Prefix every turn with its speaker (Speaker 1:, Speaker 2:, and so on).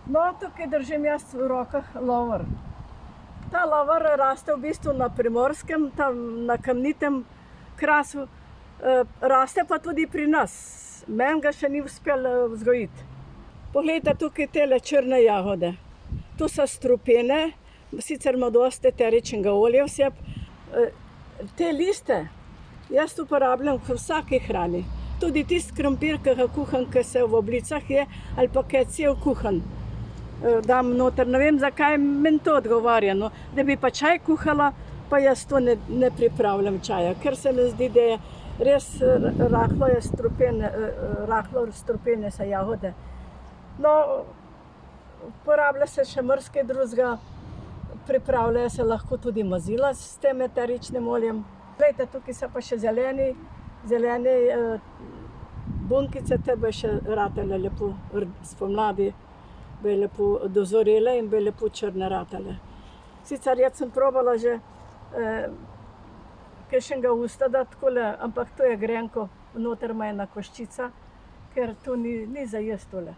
Speaker 1: No, tukaj držim jaz v rokah lovor. Ta lovor raste v bistvu na Primorskem, tam na kamnitem krasu, raste pa tudi pri nas. Meni ga še ni uspelo vzgojiti. Poglejte tukaj tele črne jagode. To so strupene, sicer ima dosti eteričnega olja vseb. Te liste jaz uporabljam v vsaki hrani. Tudi tisti krompir, ki ga kuham, ki se v oblicah je, ali pa ki je cel kuhan. Dam noter, ne vem, zakaj meni to odgovarja, no. Da bi pa čaj kuhala, pa jaz to ne pripravljam čaja, ker se mi zdi, da je res rahlo strupene so jagode. No, uporablja se še marsikaj drugega, pripravljajo se lahko tudi mazila s tem eteričnim oljem. Glejte, tukaj so pa še zelene bunkice, te bi še ratale lepo spomladi, bi lepo dozorele in bi lepo črne ratale. Sicer jaz sem probala že kakšnega usta dati takole, ampak to je grenko, noter ima ena koščica, ker to ni za jesti tole.